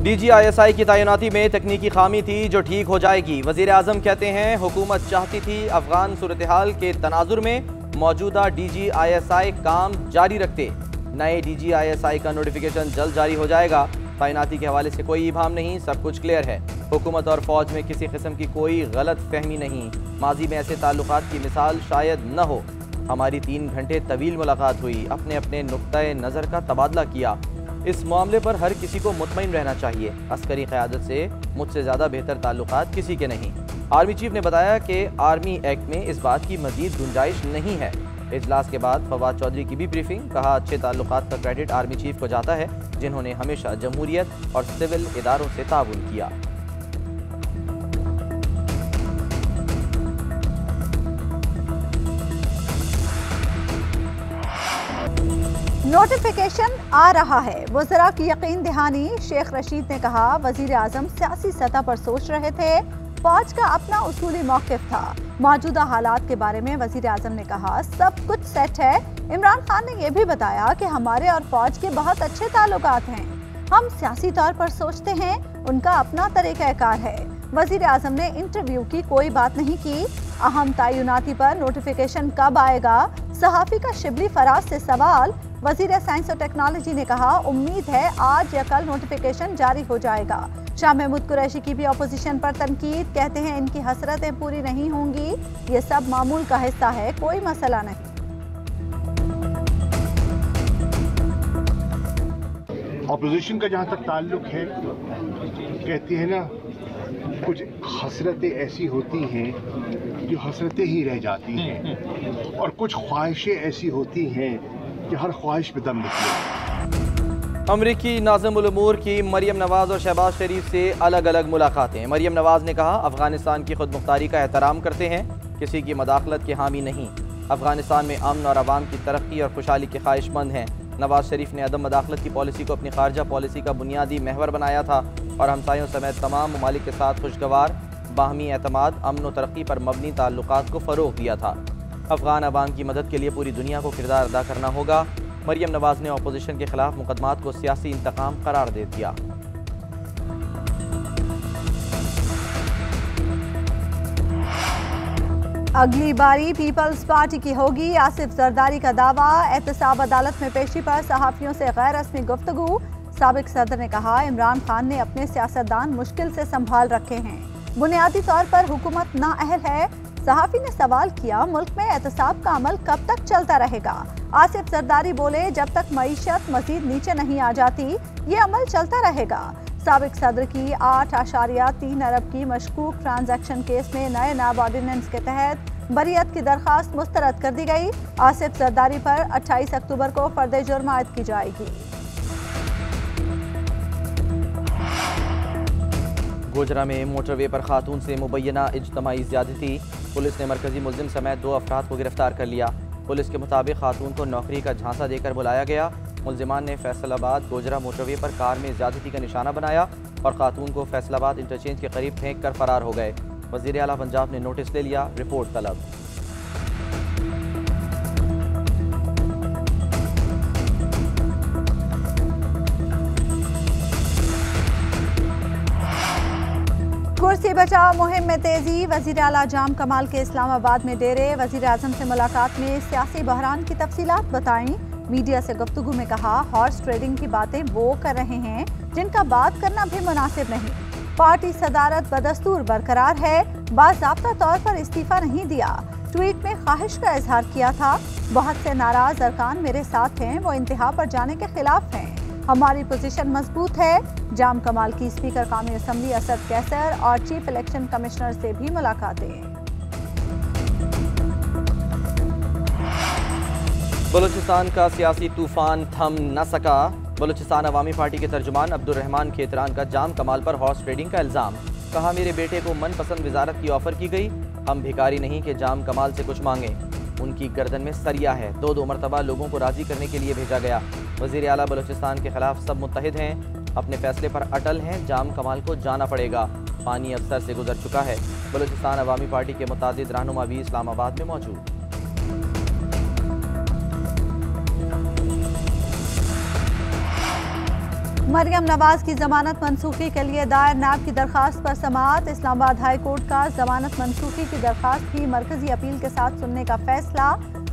DGISI की तैनाती में तकनीकी खामी थी जो ठीक हो जाएगी। वज़ीर आज़म कहते हैं हुकूमत चाहती थी अफगान सूरत हाल के तनाजुर में मौजूदा DGISI काम जारी रखते। नए DGISI का नोटिफिकेशन जल्द जारी हो जाएगा। तैनाती के हवाले से कोई इबाम नहीं, सब कुछ क्लियर है। हुकूमत और फौज में किसी किस्म की कोई गलत फहमी नहीं। माजी में ऐसे ताल्लुकात की मिसाल शायद न हो। हमारी 3 घंटे तवील मुलाकात हुई, अपने अपने नुक्ता नज़र का तबादला किया। इस मामले पर हर किसी को मुतमईन रहना चाहिए। अस्करी क़यादत से मुझसे ज़्यादा बेहतर ताल्लुकात किसी के नहीं। आर्मी चीफ ने बताया कि आर्मी एक्ट में इस बात की मज़ीद गुंजाइश नहीं है। इजलास के बाद फवाद चौधरी की भी ब्रीफिंग, कहा अच्छे ताल्लुकात का क्रेडिट आर्मी चीफ को जाता है जिन्होंने हमेशा जमहूरियत और सिविल इदारों से ताउन किया। नोटिफिकेशन आ रहा है, वज़रा की यकीन दहानी। शेख रशीद ने कहा वज़ीर आज़म सियासी सतह पर सोच रहे थे, फौज का अपना उसूली मौक़िफ़ था। मौजूदा हालात के बारे में वज़ीर आज़म ने कहा सब कुछ सेट है। इमरान खान ने यह भी बताया कि हमारे और फौज के बहुत अच्छे ताल्लुकात हैं। हम सियासी तौर पर सोचते हैं, उनका अपना तरीक़ाकार है। वज़ीर आज़म ने इंटरव्यू की कोई बात नहीं की। अहम तैनाती पर नोटिफिकेशन कब आएगा, सहाफ़ी का शिबली फराज से सवाल। वज़ीर साइंस और टेक्नोलॉजी ने कहा उम्मीद है आज या कल नोटिफिकेशन जारी हो जाएगा। शाह महमूद कुरैशी की भी अपोजिशन पर तनकीद, कहते हैं इनकी हसरतें पूरी नहीं होंगी, ये सब मामूल का हिस्सा है, कोई मसला नहीं। अपोजिशन का जहाँ तक ताल्लुक है, कहती है ना कुछ हसरतें ऐसी होती हैं जो हसरतें ही रह जाती हैं और कुछ ख्वाहिशें ऐसी होती हैं कि हर ख्वाहिश पे दम निकले। अमरीकी नाज़िमुल उमूर की मरियम नवाज़ और शहबाज शरीफ से अलग अलग मुलाकातें। मरियम नवाज़ ने कहा अफगानिस्तान की खुद मुख्तारी का एहतराम करते हैं, किसी की मदाखलत के हामी नहीं। अफगानिस्तान में अमन और अवाम की तरक्की और खुशहाली के ख्वाहिशमंद हैं। नवाज शरीफ ने अदम मदाखलत की पॉलिसी को अपनी खारजा पॉलिसी का बुनियादी महवर बनाया था और हमसायों समेत तमाम ममालिक के साथ खुशगवार बाहमी एतमाद, अमन और तरक्की पर मबनी ताल्लुकात को फ़रोग़ दिया था। अफगान अवाम की मदद के लिए पूरी दुनिया को किरदार अदा करना होगा। मरियम नवाज़ ने अपोजिशन के खिलाफ मुकदमात को सियासी इंतकाम करार दे दिया। अगली बारी पीपल्स पार्टी की होगी, आसिफ जरदारी का दावा। एहतसाब अदालत में पेशी पर सहाफ़ियों से गैर रस्मी गुफ्तगू। साबिक सदर ने कहा इमरान खान ने अपने सियासतदान मुश्किल से संभाल रखे हैं, बुनियादी तौर पर हुकूमत नाअहल है। सहाफ़ी ने सवाल किया मुल्क में एहतसाब का अमल कब तक चलता रहेगा। आसिफ जरदारी बोले जब तक मईशत मजीद नीचे नहीं आ जाती ये अमल चलता रहेगा। साबिक सदर की 8.3 अरब की मशकूक ट्रांजैक्शन केस में नए नायब ऑर्डिनेंस के तहत बरियत की दरख्वास्त मुस्तरद कर दी गई। आसिफ जरदारी पर 28 अक्टूबर को फर्द जुर्म आयद की जाएगी। गोजरा में मोटरवे पर खातून से मुबैना इज्तमाई ज़्यादती। पुलिस ने मरकजी मुल्जिम समेत 2 अफराद को गिरफ्तार कर लिया। पुलिस के मुताबिक खातून को नौकरी का झांसा देकर बुलाया गया। मुल्जिमान ने फैसलाबाद गोजरा मोटरवे पर कार में ज़्यादती का निशाना बनाया और खातून को फैसलाबाद इंटरचेंज के करीब फेंक कर फरार हो गए। वज़ीर आला पंजाब ने नोटिस ले लिया, रिपोर्ट तलब। कुर्सी बचाओ मुहिम में तेजी। वज़ीर आला जाम कमाल के इस्लामाबाद में डेरे। वज़ीर आज़म से मुलाकात में सियासी बहरान की तफसीलात बताईं। मीडिया से गुफ्तगू में कहा हॉर्स ट्रेडिंग की बातें वो कर रहे हैं जिनका बात करना भी मुनासिब नहीं। पार्टी सदारत बदस्तूर बरकरार है, बाज़ाब्ता तौर पर इस्तीफा नहीं दिया। ट्वीट में ख्वाहिश का इजहार किया था, बहुत से नाराज अरकान मेरे साथ हैं, वो इंतहा पर जाने के खिलाफ हैं। हमारी पोजीशन मजबूत है। जाम कमाल की स्पीकर कौमी असम्बली असद कैसर और चीफ इलेक्शन कमिश्नर से भी मुलाकातें। बलूचिस्तान का सियासी तूफान थम न सका। बलूचिस्तान अवामी पार्टी के तर्जुमान अब्दुर्रहमान खेतरान का जाम कमाल पर हॉर्स ट्रेडिंग का इल्ज़ाम। कहा मेरे बेटे को मनपसंद वजारत की ऑफर की गई, हम भिखारी नहीं कि जाम कमाल से कुछ मांगे। उनकी गर्दन में सरिया है, 2 मरतबा लोगों को राजी करने के लिए भेजा गया। वज़ीर आला बलूचिस्तान के खिलाफ सब मुत्तहिद हैं, अपने फैसले पर अटल हैं। जाम कमाल को जाना पड़ेगा, पानी अब सर से गुजर चुका है। बलूचिस्तान अवामी पार्टी के मुतादिद रहनुमा भी इस्लामाबाद में मौजूद। मरियम नवाज की जमानत मनसूखी के लिए दायर नैब की दरखास्त पर समाअत। इस्लामाबाद हाई कोर्ट का जमानत मनसूखी की दरखास्त की मरकजी अपील के साथ सुनने का फैसला।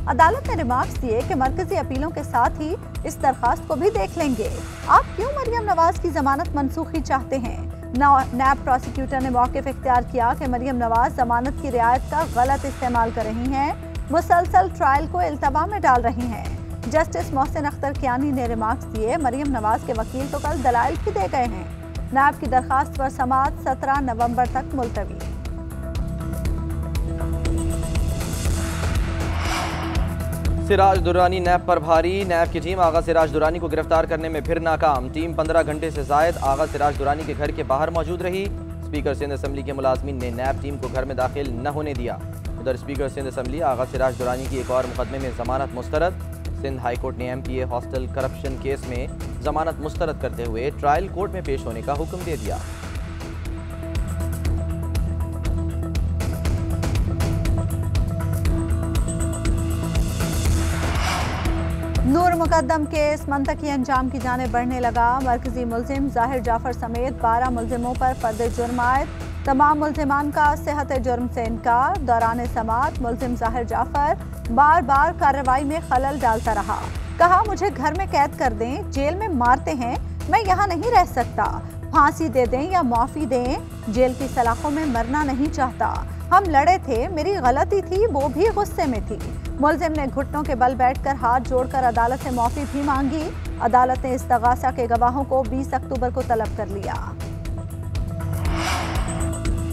अदालत ने रिमार्क्स दिए कि मरकजी अपीलों के साथ ही इस दरखास्त को भी देख लेंगे। आप क्यों मरियम नवाज की जमानत मनसूखी चाहते हैं? नैब प्रोसिक्यूटर ने मौक़िफ़ इख्तियार किया कि मरियम नवाज जमानत की रियायत का गलत इस्तेमाल कर रही हैं, मुसलसल ट्रायल को इल्तवा में डाल रही हैं। जस्टिस मोहसिन अख्तर कियानी ने रिमार्क्स दिए, मरियम नवाज के वकील तो कल दलाइल भी दे गए हैं। नैब की दरखास्त पर समाअत 17 नवंबर तक मुलतवी। सिराज दुरानी नैब पर भारी। नैब की टीम आगा सिराज दुरानी को गिरफ्तार करने में फिर नाकाम। टीम 15 घंटे से जायद आगा सिराज दुरानी के घर के बाहर मौजूद रही। स्पीकर सिंध असम्बली के मुलाजमीन ने नैब टीम को घर में दाखिल न होने दिया। उधर स्पीकर सिंध असम्बली आगा सिराज दुरानी की एक और मुकदमे में जमानत मुस्तरद। सिंध हाई कोर्ट ने MPA हॉस्टल करप्शन केस में जमानत मुस्तरद करते हुए ट्रायल कोर्ट में पेश होने का हुक्म दे दिया। नूर मुकद्दम केस मंतकी अंजाम की जाने बढ़ने लगा। मरकजी मुलजिम जाहिर जाफर समेत 12 मुलजिमों पर फर्द जुर्म आयद। तमाम मुलजिमान का सेहत जुर्म से इनकार। दौरान समाअत मुलजिम जाहिर जाफर बार बार कार्रवाई में खलल डालता रहा। कहा, मुझे घर में कैद कर दें, जेल में मारते हैं, मैं यहाँ नहीं रह सकता। फांसी दे दें या माफ़ी दें, जेल की सलाखों में मरना नहीं चाहता। हम लड़े थे, मेरी गलती थी, वो भी गुस्से में थी। मुलजिम ने घुटनों के बल बैठकर हाथ जोड़कर अदालत से माफ़ी भी मांगी। अदालत ने इस्तगासा के गवाहों को 20 अक्टूबर को तलब कर लिया।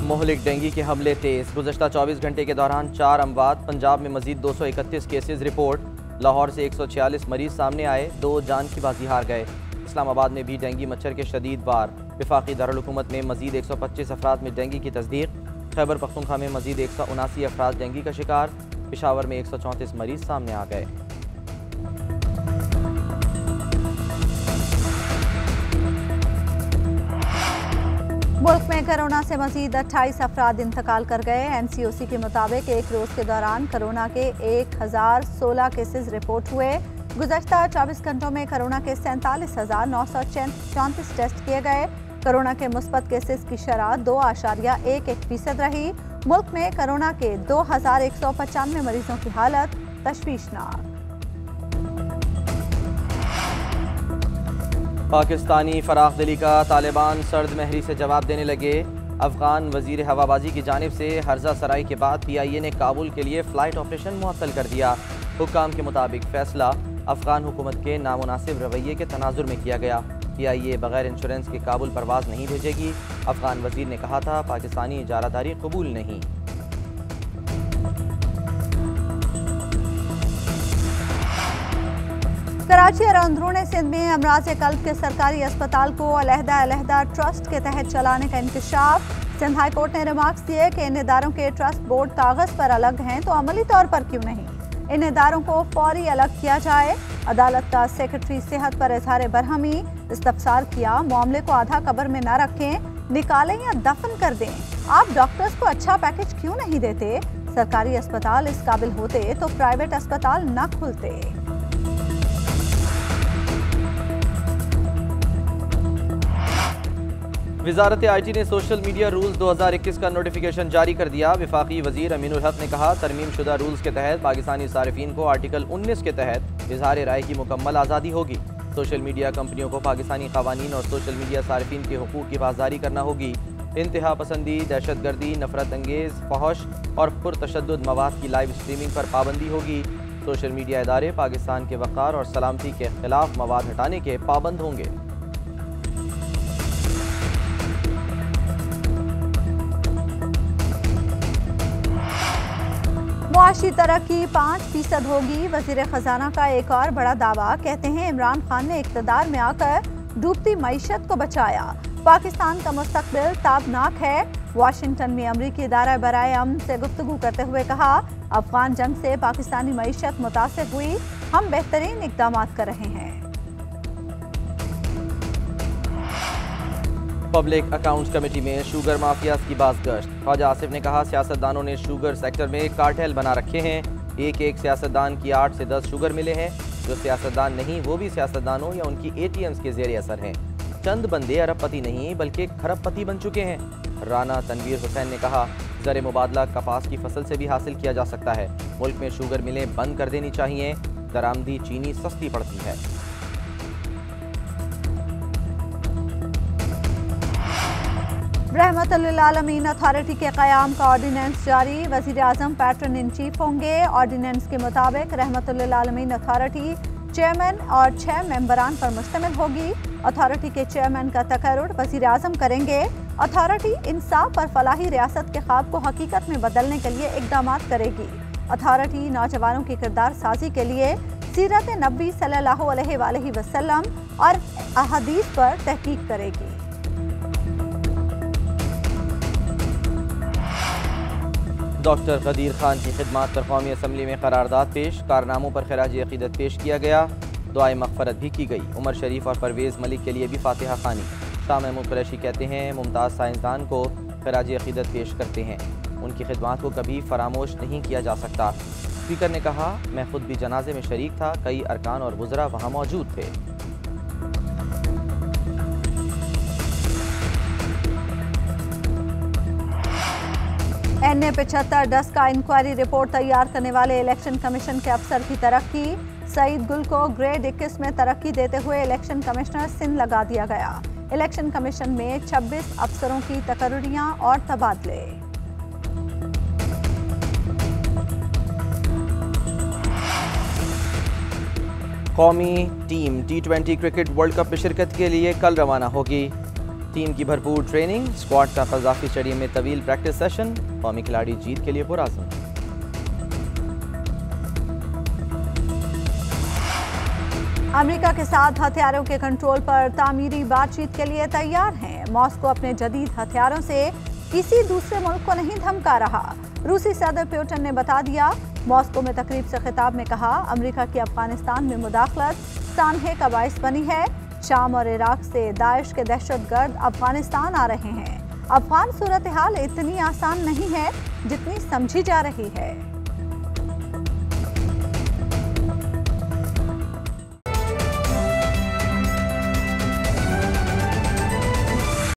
मोहलिक डेंगू के हमले तेज। गुज़श्ता 24 घंटे के दौरान 4 अमवात। पंजाब में मजीद 231 केसेज रिपोर्ट। लाहौर से 146 मरीज सामने आए, 2 जान की बाजी हार गए। इस्लामाबाद में भी डेंगू मच्छर के शदीद वार। वफाकी दारुल हुकूमत में मजीद 125 अफराद में डेंगू की तस्दीक। खैबर पख्तूनख्वा में मजीद 179 अफराद डेंगू का शिकार। पेशावर में 134 मरीज सामने आ गए। मुल्क में कोरोना से मजीद 28 अफराद इंतकाल कर गए। NCOC के मुताबिक एक रोज के दौरान कोरोना के 1016 केसेस रिपोर्ट हुए। गुज़श्ता 24 घंटों में कोरोना के 47,934 टेस्ट किए गए। कोरोना के मुस्बत केसेस की शरह 2.11% रही। मुल्क में कोरोना के 2195 मरीजों की हालत तशवीशनाक। पाकिस्तानी फराख दिली का तालिबान सर्द महरी से जवाब देने लगे। अफगान वजीर हवाबाजी की जानिब से हर्जा सराई के बाद PIA ने काबुल के लिए फ़्लाइट ऑपरेशन मुअत्तल कर दिया। हुक्काम के मुताबिक फ़ैसला अफगान हुकूमत के नामुनासिब रवैये के तनाजुर में किया गया। PIA बगैर इंश्योरेंस के काबुल परवाज नहीं भेजेगी। अफगान वजीर ने कहा था, पाकिस्तानी इजारादारी कबूल नहीं। कराची और अंदरून सिंध में अमराज कल्ब के सरकारी अस्पताल को अलहदा ट्रस्ट के तहत चलाने का इंकशाफ। सिंध हाई कोर्ट ने रिमार्क्स दिए कि इन इदारों के ट्रस्ट बोर्ड कागज पर अलग हैं तो अमली तौर पर क्यों नहीं। इन इदारों को फौरी अलग किया जाए। अदालत का सेक्रेटरी सेहत पर इजहार बरहमी इस्तफसार किया। मामले को आधा कब्र में न रखें, निकालें या दफन कर दें। आप डॉक्टर्स को अच्छा पैकेज क्यों नहीं देते? सरकारी अस्पताल इस काबिल होते तो प्राइवेट अस्पताल न खुलते। वजारत IT ने सोशल मीडिया रूल्स 2021 का नोटिफिकेशन जारी कर दिया। वफाकी वजीर अमीनुल हक ने कहा, तरमीम शुदा रूल्स के तहत पाकिस्तानी सारिफीन को आर्टिकल 19 के तहत इजहार राय की मुकम्मल आज़ादी होगी। सोशल मीडिया कंपनियों को पाकिस्तानी कवानीन और सोशल मीडिया सारिफीन के हुकूक की पासदारी करना होगी। इंतहा पसंदी, दहशतगर्दी, नफरत अंगेज़, फहश और पुरतशद्दुद मवाद की लाइव स्ट्रीमिंग पर पाबंदी होगी। सोशल मीडिया इदारे पाकिस्तान के वक़ार और सलामती के खिलाफ मवाद हटाने के पाबंद होंगे। मुआशी तरक्की 5% होगी। वजीर खजाना का एक और बड़ा दावा। कहते हैं, इमरान खान ने इक़्तिदार में आकर डूबती मईशत को बचाया। पाकिस्तान का मुस्तकबिल ताबनाक है। वाशिंगटन में अमरीकी इदारा बराए अमन से गुफ्तगू करते हुए कहा, अफगान जंग से पाकिस्तानी मईशत मुतासिर हुई, हम बेहतरीन इक़दाम कर रहे हैं। पब्लिक अकाउंट्स कमेटी में शुगर माफियाज की बाज़गश्त। ख्वाजा आसिफ ने कहा, सियासतदानों ने शुगर सेक्टर में कार्टेल बना रखे हैं। एक सियासतदान की 8 से 10 शुगर मिले हैं। जो सियासतदान नहीं वो भी सियासतदानों या उनकी ATMs के ज़ेरे असर हैं। चंद बंदे अरबपति नहीं बल्कि खरबपति बन चुके हैं। राना तनवीर हुसैन ने कहा, ज़र मुबादला कपास की फसल से भी हासिल किया जा सकता है। मुल्क में शुगर मिलें बंद कर देनी चाहिए। दरामदी चीनी सस्ती पड़ती है। रहमतुल्लिल आलमीन अथॉरिटी के क़याम का ऑर्डिनेंस जारी। वज़ीर आज़म पैटर्न इन चीफ होंगे। ऑर्डिनेंस के मुताबिक रहमतुल्लिल आलमीन अथॉरिटी चेयरमैन और 6 मेंबरान पर मुश्तमिल होगी। अथॉरिटी के चेयरमैन का तकर्रुर वज़ीर आज़म करेंगे। अथॉरिटी इंसाफ और फलाही रियासत के ख्वाब को हकीकत में बदलने के लिए इक़दाम करेगी। अथॉरिटी नौजवानों की किरदार साजी के लिए सीरत नबी सल्लल्लाहु अलैहि वसल्लम और अहादीस पर तहकीक करेगी। डॉक्टर गदीर खान की खिदमात पर कौमी असम्बली में करारदाद पेश। कारनामों पर खराज अक़ीदत पेश किया गया। दुआए मग़फ़रत भी की गई। उमर शरीफ और परवेज़ मलिक के लिए भी फातिहा खानी। शाह महमूद कुरैशी कहते हैं, मुमताज़ साइंसदान को खराज अक़ीदत पेश करते हैं। उनकी खिदमात को कभी फरामोश नहीं किया जा सकता। स्पीकर ने कहा, मैं खुद भी जनाजे में शरीक था। कई अरकान और वुज़रा वहाँ मौजूद थे। NA-75 डस्ट का इंक्वायरी रिपोर्ट तैयार करने वाले इलेक्शन कमीशन के अफसर की तरक्की। सईद गुल को ग्रेड 21 में तरक्की देते हुए इलेक्शन कमिश्नर सिंध लगा दिया गया। इलेक्शन कमीशन में 26 अफसरों की तकर्रुरियां और तबादले। कौमी team T20 cricket world cup में शिरकत के लिए कल रवाना होगी। टीम की भरपूर ट्रेनिंग, स्क्वाड का कज़ाफ़ी स्टेडियम में तवील प्रैक्टिस सेशन। कौमी खिलाड़ी जीत के लिए पुरआज़म। अमेरिका के साथ हथियारों के कंट्रोल पर तामीरी बातचीत के लिए तैयार हैं। मॉस्को अपने जदीद हथियारों से किसी दूसरे मुल्क को नहीं धमका रहा। रूसी सदर पुतिन ने बता दिया। मॉस्को में तकरीब से खिताब में कहा, अमेरिका की अफगानिस्तान में मुदाखलत सानहे का बाइस बनी है। शाम और इराक से दाइश के दहशतगर्द अफगानिस्तान आ रहे हैं। अफगान सूरत हाल इतनी आसान नहीं है जितनी समझी जा रही है।